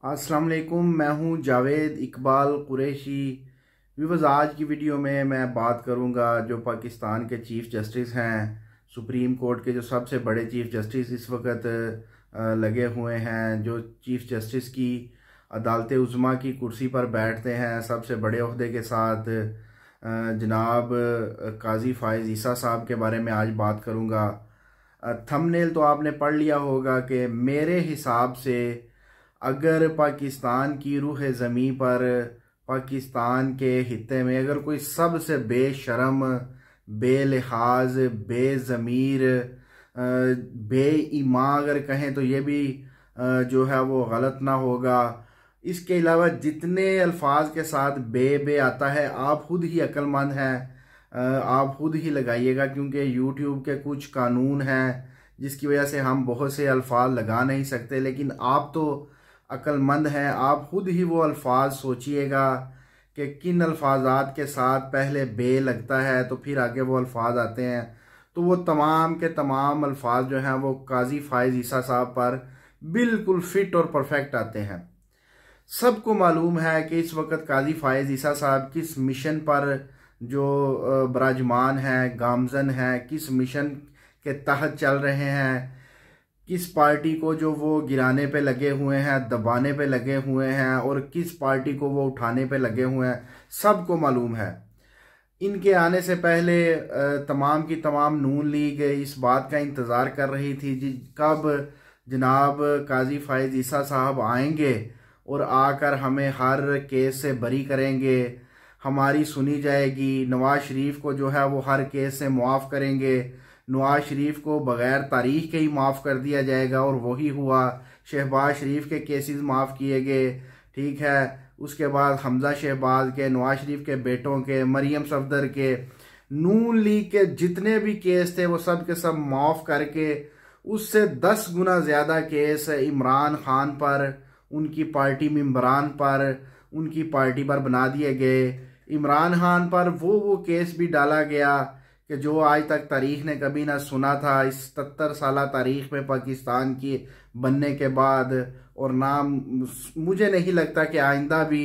अस्सलाम वालेकुम, मैं हूं जावेद इकबाल कुरैशी। व्यूअर्स, आज की वीडियो में मैं बात करूंगा जो पाकिस्तान के चीफ़ जस्टिस हैं, सुप्रीम कोर्ट के जो सबसे बड़े चीफ़ जस्टिस इस वक्त लगे हुए हैं, जो चीफ़ जस्टिस की अदालत उज़्मा की कुर्सी पर बैठते हैं सबसे बड़े ओहदे के साथ, जनाब काजी फ़ाइज़ ईसा साहब के बारे में आज बात करूंगा। थंबनेल तो आपने पढ़ लिया होगा कि मेरे हिसाब से अगर पाकिस्तान की रूह ज़मीं पर, पाकिस्तान के हिस्से में अगर कोई सबसे बेशरम, बेलिहाज, बेज़मीर, बेईमान अगर कहें तो ये भी जो है वो गलत ना होगा। इसके अलावा जितने अल्फाज के साथ बे आता है, आप खुद ही अक्लमंद हैं, आप खुद ही लगाइएगा, क्योंकि यूट्यूब के कुछ कानून हैं जिसकी वजह से हम बहुत से अल्फाज लगा नहीं सकते। लेकिन आप तो अक्लमंद हैं, आप खुद ही वो अल्फाज सोचिएगा कि किन अल्फाजात के साथ पहले बे लगता है तो फिर आगे वो अल्फाज आते हैं। तो वो तमाम के तमाम अल्फाज जो हैं वो काजी फ़ाइज़ ईसा साहब पर बिल्कुल फिट और परफेक्ट आते हैं। सबको मालूम है कि इस वक्त काजी फ़ाइज़ ईसा साहब किस मिशन पर जो बराजमान है, गामजन है, किस मिशन के तहत चल रहे हैं, किस पार्टी को जो वो गिराने पे लगे हुए हैं, दबाने पे लगे हुए हैं, और किस पार्टी को वो उठाने पे लगे हुए हैं, सबको मालूम है। इनके आने से पहले तमाम की तमाम नून लीग इस बात का इंतज़ार कर रही थी जी कब जनाब काजी फ़ाइज़ ईसा साहब आएंगे और आकर हमें हर केस से बरी करेंगे, हमारी सुनी जाएगी। नवाज शरीफ को जो है वो हर केस से मुआफ़ करेंगे, नवाज शरीफ को बग़ैर तारीख के ही माफ़ कर दिया जाएगा, और वही हुआ। शहबाज शरीफ के केसेस माफ़ किए गए, ठीक है। उसके बाद हमज़ा शहबाज के, नवाज शरीफ के बेटों के, मरियम सफदर के, नून लीग के जितने भी केस थे वो सब के सब माफ़ करके उससे 10 गुना ज़्यादा केस इमरान खान पर, उनकी पार्टी मेंबरान पर, उनकी पार्टी पर बना दिए गए। इमरान खान पर वो केस भी डाला गया कि जो आज तक तारीख ने कभी ना सुना था, इस 77 साल तारीख में पाकिस्तान की बनने के बाद। और ना मुझे नहीं लगता कि आइंदा भी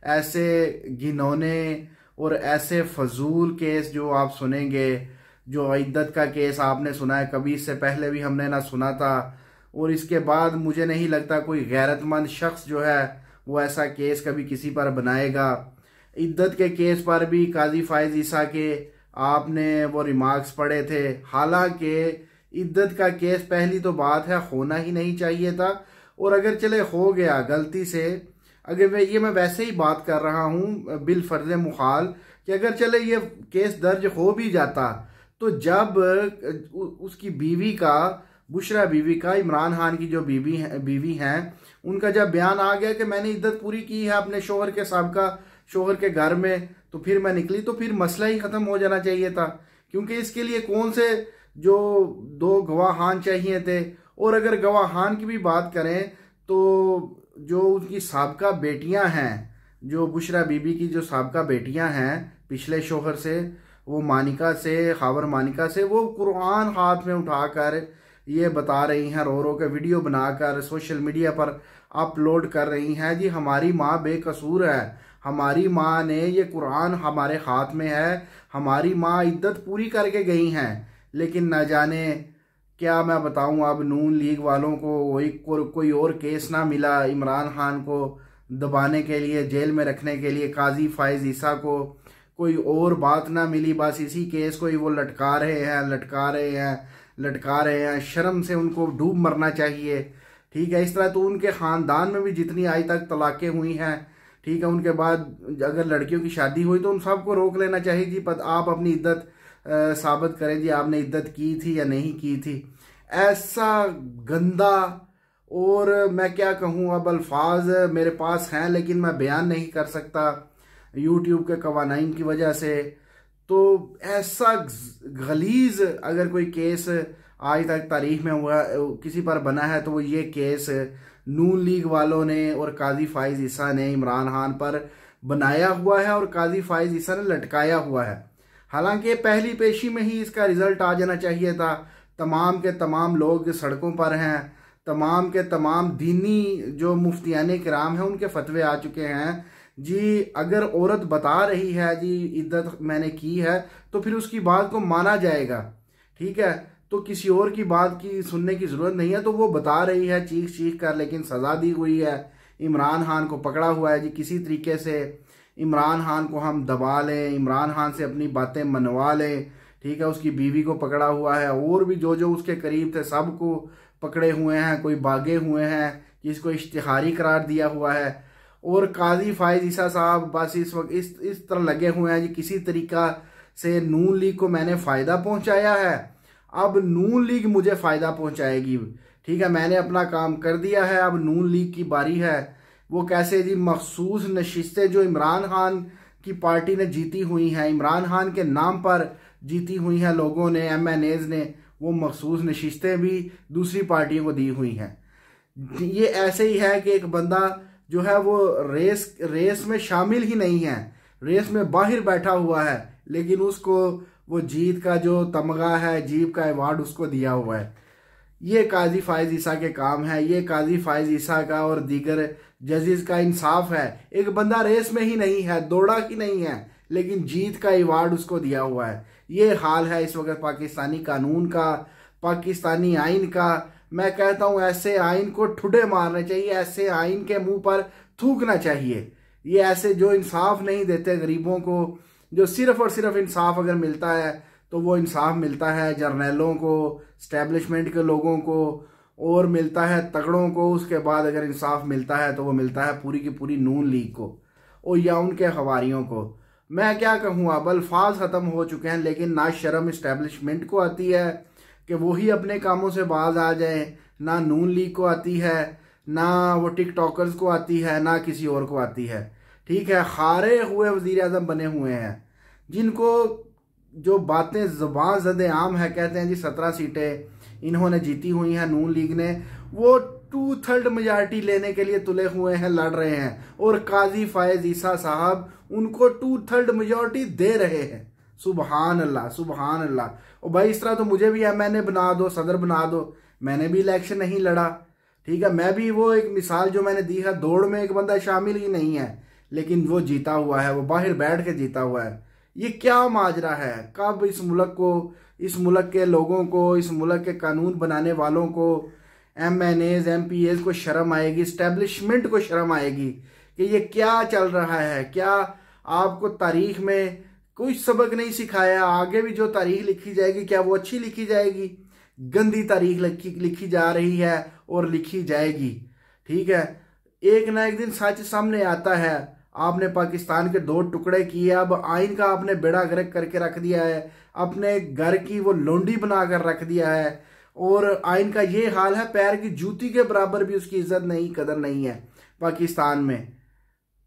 ऐसे घिनौने और ऐसे फजूल केस जो आप सुनेंगे, जो इद्दत का केस आपने सुना है, कभी इससे पहले भी हमने ना सुना था, और इसके बाद मुझे नहीं लगता कोई गैरतमंद शख्स जो है वो ऐसा केस कभी किसी पर बनाएगा। इद्दत के केस पर भी काजी फ़ाइज़ ईसा के आपने वो रिमार्क्स पढ़े थे। हालांकि इद्दत का केस पहली तो बात है होना ही नहीं चाहिए था, और अगर चले हो गया गलती से, अगर मैं वैसे ही बात कर रहा हूँ बिल फर्ज मुखाल, कि अगर चले ये केस दर्ज हो भी जाता तो जब उसकी बीवी का, बुशरा बीवी का, इमरान खान की जो बीवी हैं, उनका जब बयान आ गया कि मैंने इद्दत पूरी की है अपने शोहर के, साबका शोहर के घर में, तो फिर मैं निकली, तो फिर मसला ही ख़त्म हो जाना चाहिए था। क्योंकि इसके लिए कौन से जो 2 गवाहान चाहिए थे। और अगर गवाहान की भी बात करें तो जो उनकी साबका बेटियां हैं, जो बुशरा बीबी की जो साबका बेटियां हैं पिछले शोहर से, वो मानिका से, खावर मानिका से, वो कुरान हाथ में उठाकर ये बता रही हैं, रो रो के वीडियो बनाकर सोशल मीडिया पर अपलोड कर रही हैं, जी हमारी माँ बेकसूर है, हमारी माँ ने, ये कुरान हमारे हाथ में है, हमारी माँ इद्दत पूरी करके गई हैं। लेकिन न जाने क्या मैं बताऊं, अब नून लीग वालों को वही कोई और केस ना मिला इमरान खान को दबाने के लिए, जेल में रखने के लिए, काजी फ़ाइज़ ईसा को कोई और बात ना मिली, बस इसी केस को ही वो लटका रहे हैं। शर्म से उनको डूब मरना चाहिए, ठीक है। इस तरह तो उनके ख़ानदान में भी जितनी आज तक तलाक़ें हुई हैं, ठीक है, उनके बाद अगर लड़कियों की शादी हुई तो उन सबको रोक लेना चाहिए जी, आप अपनी इद्दत साबित करें जी, आपने इद्दत की थी या नहीं की थी। ऐसा गंदा, और मैं क्या कहूँ, अब अल्फाज मेरे पास हैं लेकिन मैं बयान नहीं कर सकता यूट्यूब के कवानीन की वजह से। तो ऐसा गलीज अगर कोई केस आज तक तारीख में हुआ किसी पर बना है तो वो ये केस नून लीग वालों ने और काजी फ़ाइज़ ईसा ने इमरान खान पर बनाया हुआ है, और काजी फ़ाइज़ ईसा ने लटकाया हुआ है। हालांकि पहली पेशी में ही इसका रिजल्ट आ जाना चाहिए था। तमाम के तमाम लोग सड़कों पर हैं, तमाम के तमाम दीनी जो मुफ्तियान किराम हैं उनके फतवे आ चुके हैं जी। अगर औरत बता रही है जी इद्दत मैंने की है तो फिर उसकी बात को माना जाएगा, ठीक है। तो किसी और की बात की सुनने की ज़रूरत नहीं है। तो वो बता रही है चीख चीख कर, लेकिन सज़ा दी हुई है। इमरान खान को पकड़ा हुआ है जी, किसी तरीके से इमरान खान को हम दबा लें, इमरान खान से अपनी बातें मनवा लें, ठीक है। उसकी बीवी को पकड़ा हुआ है, और भी जो जो उसके करीब थे सबको पकड़े हुए हैं, कोई भागे हुए हैं, जिसको इश्तिहारी करार दिया हुआ है। और काजी फायज ईसा साहब बस इस वक्त इस तरह लगे हुए हैं जी, किसी तरीका से नून लीग को मैंने फ़ायदा पहुंचाया है, अब नून लीग मुझे फ़ायदा पहुंचाएगी, ठीक है। मैंने अपना काम कर दिया है, अब नून लीग की बारी है। वो कैसे जी, मखसूस नशिस्तें जो इमरान खान की पार्टी ने जीती हुई हैं, इमरान खान के नाम पर जीती हुई हैं लोगों ने, MNAs ने, वो मखसूस नशिस्तें भी दूसरी पार्टियों को दी हुई हैं। ये ऐसे ही है कि एक बंदा जो है वो रेस में शामिल ही नहीं है, रेस में बाहर बैठा हुआ है, लेकिन उसको वो जीत का जो तमगा है, जीत का अवार्ड उसको दिया हुआ है। ये काजी फायज ईसा के काम है, ये काजी फायज ईसा का और दीगर जजेस का इंसाफ है। एक बंदा रेस में ही नहीं है, दौड़ा ही नहीं है, लेकिन जीत का अवार्ड उसको दिया हुआ है। ये हाल है इस वक्त पाकिस्तानी कानून का, पाकिस्तानी आइन का। मैं कहता हूँ ऐसे आइन को ठुडे मारने चाहिए, ऐसे आइन के मुंह पर थूकना चाहिए। ये ऐसे जो इंसाफ नहीं देते गरीबों को, जो सिर्फ और सिर्फ इंसाफ अगर मिलता है तो वो इंसाफ मिलता है जर्नैलों को, स्टैब्लिशमेंट के लोगों को, और मिलता है तगड़ों को। उसके बाद अगर इंसाफ मिलता है तो वो मिलता है पूरी की पूरी नून लीग को और या उनके हवारियों को। मैं क्या कहूँ, अब अल्फाज ख़त्म हो चुके हैं, लेकिन ना शर्म इस्टेब्लिशमेंट को आती है कि वही अपने कामों से बाज आ जाए, ना नून लीग को आती है, ना वो टिकटॉकर्स को आती है, ना किसी और को आती है, ठीक है। हारे हुए वज़ीर आज़म बने हुए हैं, जिनको जो बातें ज़ुबान ज़द आम है, कहते हैं जी 17 सीटें इन्होंने जीती हुई हैं नून लीग ने, वो 2/3 मेजॉरिटी लेने के लिए तुले हुए हैं, लड़ रहे हैं, और काजी फायज ईसा साहब उनको 2/3 मेजॉरिटी दे रहे हैं। सुबहान अल्लाह, सुबहान अल्लाह। और भाई इस तरह तो मुझे भी MNA बना दो, सदर बना दो, मैंने भी इलेक्शन नहीं लड़ा, ठीक है। मैं भी वो एक मिसाल जो मैंने दी है, दौड़ में एक बंदा शामिल ही नहीं है, लेकिन वो जीता हुआ है, वो बाहर बैठ के जीता हुआ है। ये क्या माजरा है? कब इस मुल्क को, इस मुल्क के लोगों को, इस मुल्क के कानून बनाने वालों को, MNAs MPAs को शर्म आएगी, स्टैब्लिशमेंट को शर्म आएगी कि ये क्या चल रहा है? क्या आपको तारीख में कोई सबक नहीं सिखाया? आगे भी जो तारीख लिखी जाएगी क्या वो अच्छी लिखी जाएगी? गंदी तारीख लिखी जा रही है और लिखी जाएगी, ठीक है। एक ना एक दिन सच सामने आता है। आपने पाकिस्तान के 2 टुकड़े किए, अब आइन का आपने बेड़ा गर्क करके रख दिया है, अपने घर की वो लोंडी बनाकर रख दिया है, और आइन का ये हाल है, पैर की जूती के बराबर भी उसकी इज्जत नहीं, कदर नहीं है पाकिस्तान में।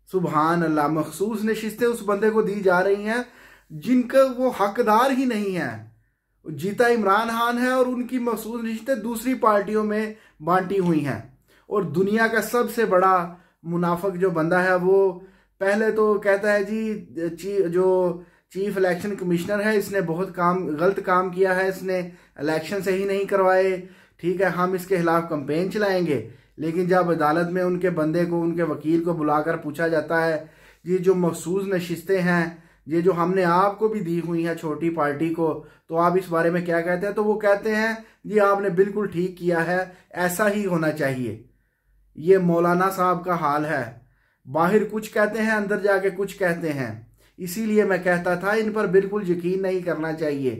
सुबहान अल्लाह। मखसूस नशिस्तें उस बंदे को दी जा रही हैं जिनका वो हकदार ही नहीं है। जीता इमरान खान है और उनकी मखसूस नशिस्तें दूसरी पार्टियों में बांटी हुई हैं। और दुनिया का सबसे बड़ा मुनाफिक जो बंदा है, वो पहले तो कहता है जी जो चीफ इलेक्शन कमिश्नर है, इसने बहुत गलत काम किया है, इसने इलेक्शन सही नहीं करवाए, ठीक है, हम इसके खिलाफ कंपेन चलाएंगे। लेकिन जब अदालत में उनके बंदे को, उनके वकील को बुलाकर पूछा जाता है ये जो मखसूस नशिस्तें हैं, ये जो हमने आपको भी दी हुई हैं छोटी पार्टी को, तो आप इस बारे में क्या कहते हैं? तो वो कहते हैं जी आपने बिल्कुल ठीक किया है, ऐसा ही होना चाहिए। ये मौलाना साहब का हाल है, बाहर कुछ कहते हैं, अंदर जाके कुछ कहते हैं। इसीलिए मैं कहता था इन पर बिल्कुल यकीन नहीं करना चाहिए,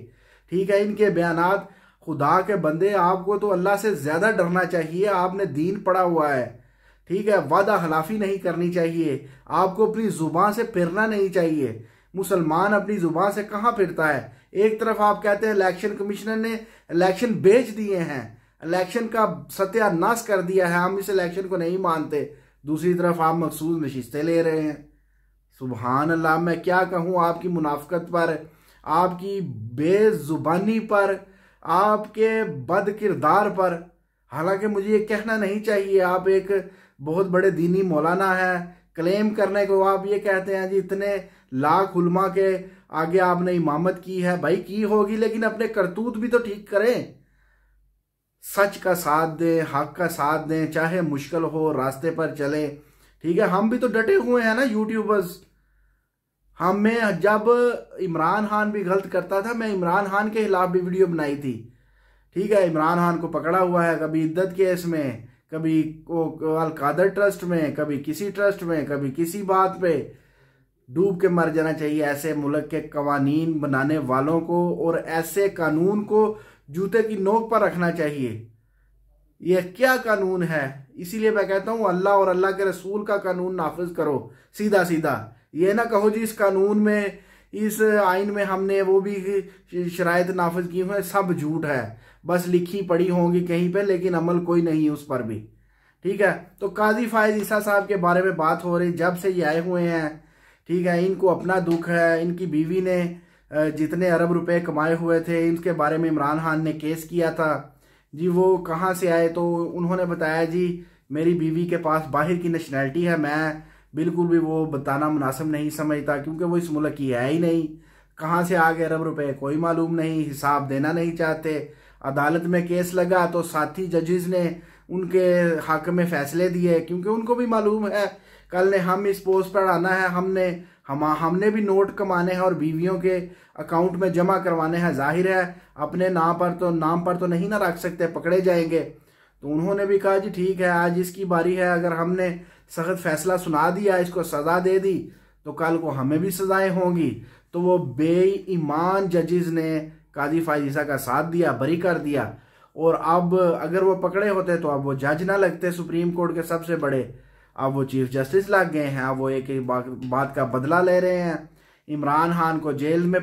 ठीक है। इनके बयानात, खुदा के बंदे आपको तो अल्लाह से ज़्यादा डरना चाहिए, आपने दीन पढ़ा हुआ है, ठीक है। वादा खिलाफी नहीं करनी चाहिए, आपको अपनी ज़ुबान से फिरना नहीं चाहिए। मुसलमान अपनी ज़ुबान से कहाँ फिरता है? एक तरफ आप कहते हैं इलेक्शन कमिश्नर ने इलेक्शन बेच दिए हैं, इलेक्शन का सत्यानाश कर दिया है, हम इस इलेक्शन को नहीं मानते, दूसरी तरफ आप मखसूस नशिस्तें ले रहे हैं। सुबहान अल्लाह। मैं क्या कहूँ आपकी मुनाफिकत पर, आपकी बेजुबानी पर, आपके बद किरदार पर। हालांकि मुझे ये कहना नहीं चाहिए, आप एक बहुत बड़े दीनी मौलाना हैं, क्लेम करने को आप ये कहते हैं जी इतने लाख उलमा के आगे आपने इमामत की है। भाई की होगी, लेकिन अपने करतूत भी तो ठीक करें। सच का साथ दें, हक का साथ दें, चाहे मुश्किल हो रास्ते पर चले। ठीक है, हम भी तो डटे हुए हैं ना यूट्यूबर्स। हमें जब इमरान खान भी गलत करता था, मैं इमरान खान के खिलाफ भी वीडियो बनाई थी। ठीक है, इमरान खान को पकड़ा हुआ है, कभी इद्दत केस में, कभी अल कादर ट्रस्ट में, कभी किसी ट्रस्ट में, कभी किसी बात पे। डूब के मर जाना चाहिए ऐसे मुल्क के कवानीन बनाने वालों को, और ऐसे कानून को जूते की नोक पर रखना चाहिए। ये क्या कानून है? इसीलिए मैं कहता हूं अल्लाह और अल्लाह के रसूल का कानून नाफिज करो सीधा सीधा। ये ना कहो जी इस कानून में, इस आइन में हमने वो भी शराइत नाफिज की हुई, सब झूठ है, बस लिखी पढ़ी होंगी कहीं पे, लेकिन अमल कोई नहीं उस पर भी। ठीक है, तो काजी फायज ईसा साहब के बारे में बात हो रही, जब से ये आए हुए हैं। ठीक है, इनको अपना दुख है, इनकी बीवी ने जितने अरब रुपए कमाए हुए थे, इनके बारे में इमरान खान ने केस किया था जी। वो कहाँ से आए, तो उन्होंने बताया जी मेरी बीवी के पास बाहर की नेशनैलिटी है। मैं बिल्कुल भी वो बताना मुनासिब नहीं समझता, क्योंकि वो इस मुल्क की है ही नहीं। कहाँ से आ गए अरब रुपए कोई मालूम नहीं, हिसाब देना नहीं चाहते। अदालत में केस लगा तो साथी जजेस ने उनके हक में फैसले दिए, क्योंकि उनको भी मालूम है कल ने हम इस पोस्ट पर आना है, हमने भी नोट कमाने हैं और बीवियों के अकाउंट में जमा करवाने हैं। जाहिर है अपने नाम पर तो नहीं ना रख सकते, पकड़े जाएंगे। तो उन्होंने भी कहा जी ठीक है, आज इसकी बारी है, अगर हमने सख्त फैसला सुना दिया, इसको सजा दे दी, तो कल को हमें भी सजाएं होंगी। तो वो बेईमान जजेस ने काजी फायज ईसा का साथ दिया, बरी कर दिया। और अब अगर वो पकड़े होते तो अब वो जज ना लगते सुप्रीम कोर्ट के सबसे बड़े, अब वो चीफ जस्टिस लग गए हैं। अब वो एक एक बात का बदला ले रहे हैं। इमरान खान को जेल में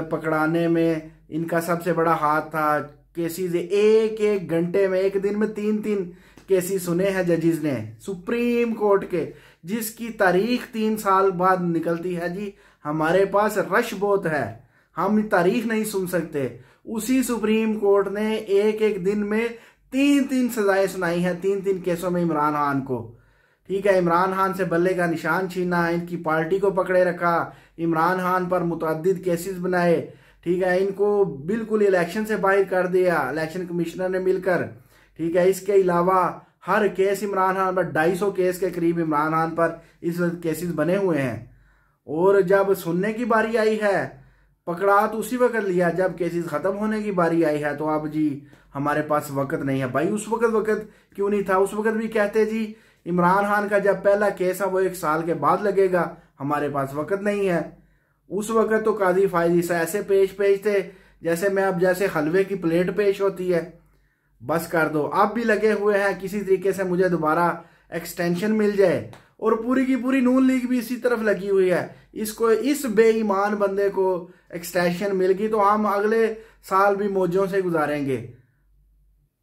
पकड़ाने में इनका सबसे बड़ा हाथ था। केसेस एक एक घंटे में, एक दिन में 3-3 केसेस सुने हैं जजेस ने सुप्रीम कोर्ट के, जिसकी तारीख 3 साल बाद निकलती है जी। हमारे पास रश बहुत है, हम तारीख नहीं सुन सकते। उसी सुप्रीम कोर्ट ने एक एक दिन में 3-3 सजाएं सुनाई हैं, 3-3 केसों में इमरान खान को। ठीक है, इमरान खान से बल्ले का निशान छीना, इनकी पार्टी को पकड़े रखा, इमरान खान पर मुतअद्दिद केसेस बनाए। ठीक है, इनको बिल्कुल इलेक्शन से बाहर कर दिया इलेक्शन कमिश्नर ने मिलकर। ठीक है, इसके अलावा हर केस इमरान खान पर 250 केस के करीब इमरान खान पर इस वक्त केसेस बने हुए हैं। और जब सुनने की बारी आई है, पकड़ा तो उसी वक्त लिया जब केसेस खत्म होने की बारी आई है। तो अब जी हमारे पास वक्त नहीं है। भाई उस वक्त क्यों नहीं था? उस वक्त भी कहते जी इमरान खान का जब पहला केस है वो 1 साल के बाद लगेगा, हमारे पास वक्त नहीं है। उस वक्त तो काजी फायज ईसा ऐसे पेश थे जैसे मैं अब जैसे हलवे की प्लेट पेश होती है, बस कर दो। अब भी लगे हुए हैं किसी तरीके से मुझे दोबारा एक्सटेंशन मिल जाए, और पूरी की पूरी नून लीग भी इसी तरफ लगी हुई है। इस बेईमान बंदे को एक्सटेंशन मिल गई तो हम अगले साल भी मौजों से गुजारेंगे।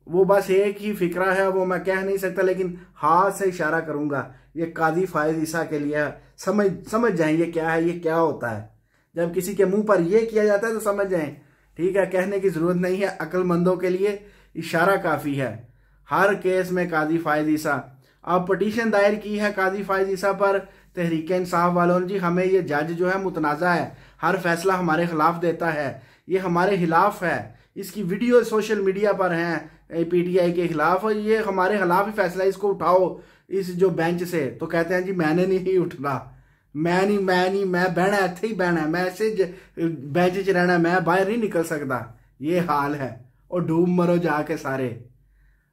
वो बस एक ही फिक्रा है, वो मैं कह नहीं सकता, लेकिन हाथ से इशारा करूंगा। ये काजी फायज ईसा के लिए समझ जाएं ये क्या है, ये क्या होता है। जब किसी के मुंह पर ये किया जाता है तो समझ जाएं। ठीक है, कहने की जरूरत नहीं है, अक्लमंदों के लिए इशारा काफी है। हर केस में काजी फायज ईसा। अब पटिशन दायर की है काजी फायज ईसा पर तहरीक इंसाफ वालों ने जी, हमें ये जज जो है मुतनाज़ा है, हर फैसला हमारे खिलाफ देता है, ये हमारे खिलाफ है, इसकी वीडियो सोशल मीडिया पर हैं पीटीआई के खिलाफ, और ये हमारे खिलाफ ही फैसला, इसको उठाओ इस जो बेंच से। तो कहते हैं जी मैंने नहीं उठना, मैं बहना इत्थे ही बहना, मैं ऐसे बेंच च रहना, मैं बाहर नहीं निकल सकता। ये हाल है, और डूब मरो जाके सारे।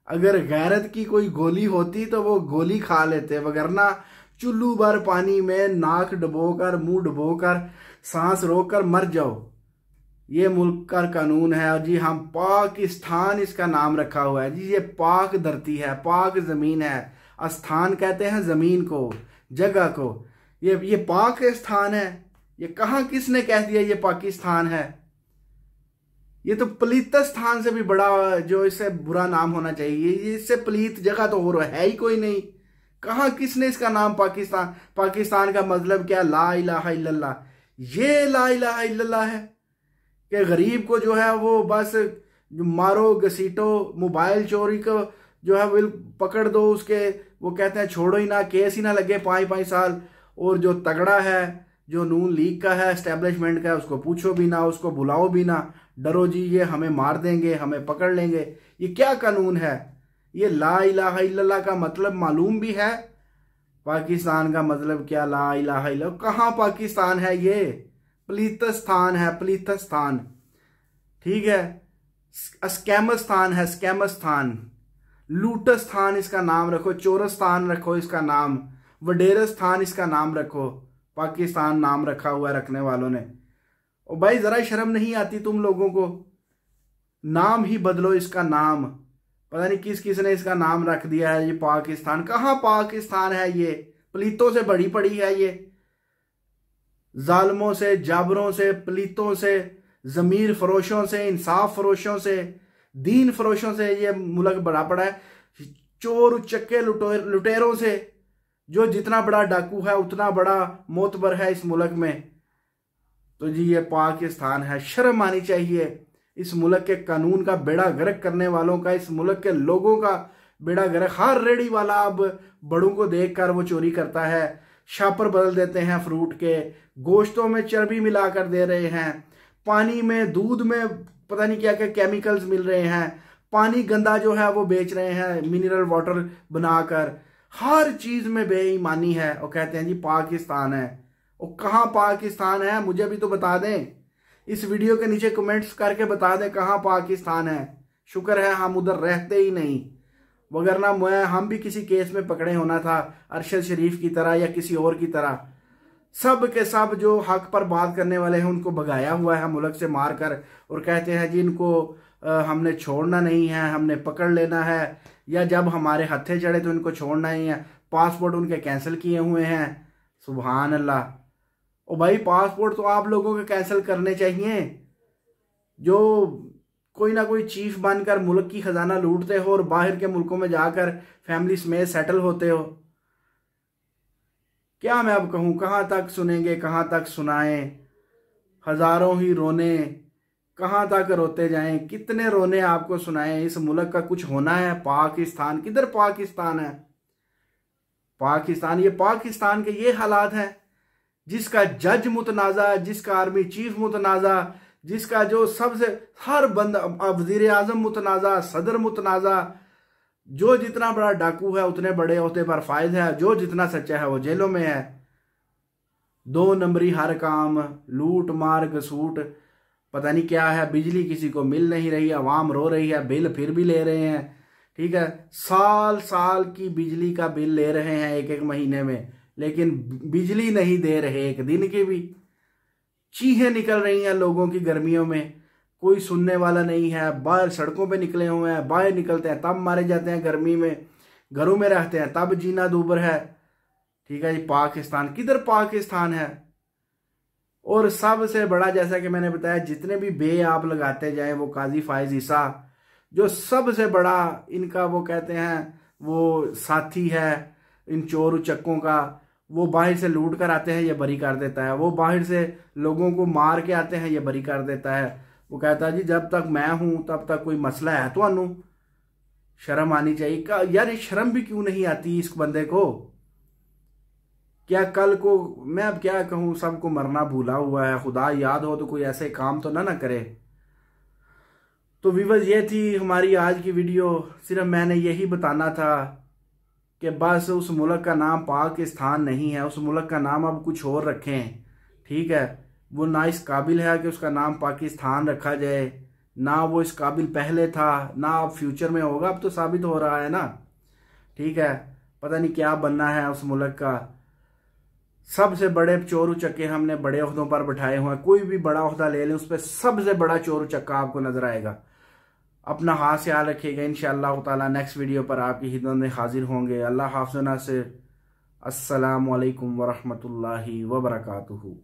अगर गैरत की कोई गोली होती तो वो गोली खा लेते, वगरना चुल्लू भर पानी में नाक डुबोकर, मुंह डुबोकर, सांस रोककर मर जाओ। ये मुल्क का कानून है। और जी हम पाकिस्तान इसका नाम रखा हुआ है जी, ये पाक धरती है, पाक जमीन है। स्थान कहते हैं जमीन को, जगह को। ये पाकिस्तान है। ये कहाँ किसने कह दिया ये पाकिस्तान है? ये तो पलीतस्थान से भी बड़ा, जो इससे बुरा नाम होना चाहिए। इससे पलीत जगह तो और है ही कोई नहीं। कहाँ किसने इसका नाम पाकिस्तान का मतलब क्या? ला इलाहा इल्लल्लाह। ये ला इलाहा इल्लल्लाह है कि गरीब को जो है वो बस मारो, घसीटो, मोबाइल चोरी को जो है वो पकड़ दो, उसके वो कहते हैं छोड़ो ही ना, केस ही ना लगे 5-5 साल। और जो तगड़ा है, जो नून लीग का है, एस्टेब्लिशमेंट का है, उसको पूछो भी ना, उसको बुलाओ भी ना, डरो जी ये हमें मार देंगे, हमें पकड़ लेंगे। ये क्या कानून है? ये ला इलाहा इल्लल्लाह का मतलब मालूम भी है? पाकिस्तान का मतलब क्या? ला इलाहा इल्लल्लाह। कहाँ पाकिस्तान है? ये पलीतस्तान है, पलीतस्तान। ठीक है, स्कैमस्तान है, स्कैमस्तान। लूटस्तान इसका नाम रखो, चोरस्तान रखो इसका नाम, वडेरस्तान इसका नाम रखो। पाकिस्तान नाम रखा हुआ है रखने वालों ने। और भाई जरा शर्म नहीं आती तुम लोगों को? नाम ही बदलो इसका नाम। पता नहीं किस किस ने इसका नाम रख दिया है ये पाकिस्तान। कहाँ पाकिस्तान है? ये पलीतों से बड़ी पड़ी है। ये जालमों से, जाबरों से, पलीतों से, जमीर फरोशों से, इंसाफ फरोशों से, दीन फरोशों से ये मुल्क बड़ा पड़ा है। चोर चक्के लुटेरों से। जो जितना बड़ा डाकू है उतना बड़ा मोतबर है इस मुल्क में। तो जी ये पाकिस्तान है। शर्म आनी चाहिए इस मुल्क के कानून का बेड़ा गर्क करने वालों का, इस मुल्क के लोगों का बेड़ा गर्क। हर रेडी वाला अब बड़ों को देखकर वो चोरी करता है, शापर बदल देते हैं फ्रूट के, गोश्तों में चर्बी मिलाकर दे रहे हैं, पानी में, दूध में पता नहीं क्या क्या केमिकल्स मिल रहे हैं, पानी गंदा जो है वो बेच रहे हैं मिनरल वाटर बनाकर। हर चीज में बेईमानी है और कहते हैं जी पाकिस्तान है। और कहाँ पाकिस्तान है? मुझे भी तो बता दें। इस वीडियो के नीचे कमेंट्स करके बता दें कहाँ पाकिस्तान है। शुक्र है हम उधर रहते ही नहीं, वगरना हम भी किसी केस में पकड़े होना था अरशद शरीफ की तरह या किसी और की तरह। सब के सब जो हक पर बात करने वाले हैं उनको भगाया हुआ है मुल्क से मार कर, और कहते हैं जी इनको हमने छोड़ना नहीं है, हमने पकड़ लेना है, या जब हमारे हत्थे चढ़े तो इनको छोड़ना ही है। पासपोर्ट उनके कैंसिल किए हुए हैं। सुभान अल्लाह। ओ भाई पासपोर्ट तो आप लोगों के कैंसिल करने चाहिए जो कोई ना कोई चीफ बनकर मुल्क की खजाना लूटते हो और बाहर के मुल्कों में जाकर फैमिली समेत सेटल होते हो। क्या मैं अब कहूँ? कहाँ तक सुनेंगे, कहाँ तक सुनाएं? हजारों ही रोने, कहाँ तक रोते जाएं? कितने रोने आपको सुनाएं? इस मुल्क का कुछ होना है। पाकिस्तान किधर पाकिस्तान है? पाकिस्तान, ये पाकिस्तान के ये हालात हैं जिसका जज मुतनाज़ा, जिसका आर्मी चीफ मुतनाज़ा, जिसका जो सबसे हर बंदा, वजीर आजम मुतनाज़ा, सदर मुतनाज़ा। जो जितना बड़ा डाकू है उतने बड़े होते पर फायद है, जो जितना सच्चा है वो जेलों में है। 2 नंबरी हर काम, लूट मार घसूट, पता नहीं क्या है। बिजली किसी को मिल नहीं रही, आवाम रो रही है, बिल फिर भी ले रहे हैं। ठीक है, साल साल की बिजली का बिल ले रहे हैं एक एक महीने में, लेकिन बिजली नहीं दे रहे एक दिन की भी। चीखें निकल रही हैं लोगों की गर्मियों में, कोई सुनने वाला नहीं है। बाहर सड़कों पे निकले हुए हैं, बाहर निकलते हैं तब मारे जाते हैं गर्मी में, घरों में रहते हैं तब जीना दूभर है। ठीक है जी, पाकिस्तान किधर पाकिस्तान है? और सबसे बड़ा, जैसा कि मैंने बताया, जितने भी बे आप लगाते जाए, वो काजी फायज ईसा जो सबसे बड़ा इनका वो कहते हैं वो साथी है इन चोर उचक्कों का, वो बाहर से लूट कर आते हैं, ये बरी कर देता है। वो बाहर से लोगों को मार के आते हैं, ये बरी कर देता है। वो कहता है जी जब तक मैं हूं तब तक कोई मसला है तो शर्म आनी चाहिए। यार ये शर्म भी क्यों नहीं आती इस बंदे को? क्या कल को, मैं अब क्या कहूं, सबको मरना भूला हुआ है। खुदा याद हो तो कोई ऐसे काम तो ना करे। तो व्यूअर्स ये थी हमारी आज की वीडियो। सिर्फ मैंने यही बताना था कि बस उस मुल्क का नाम पाकिस्तान नहीं है, उस मुल्क का नाम अब कुछ और रखें। ठीक है, वो ना इस काबिल है कि उसका नाम पाकिस्तान रखा जाए, ना वो इस काबिल पहले था, ना अब फ्यूचर में होगा। अब तो साबित हो रहा है ना। ठीक है, पता नहीं क्या बनना है उस मुल्क का। सबसे बड़े चोर उचक्के हमने बड़े ओहदों पर बैठाए हुए हैं। कोई भी बड़ा ओहदा ले लें, उस पर सबसे बड़ा चोर उचक्का आपको नजर आएगा। अपना हाथ से ख्याल रखिएगा। इंशाअल्लाह ताला नेक्स्ट वीडियो पर आपकी खिदमत में हाजिर होंगे। अल्लाह हाफ़िज़। अस्सलामु अलैकुम वरहमतुल्लाहि वबरकातुहू।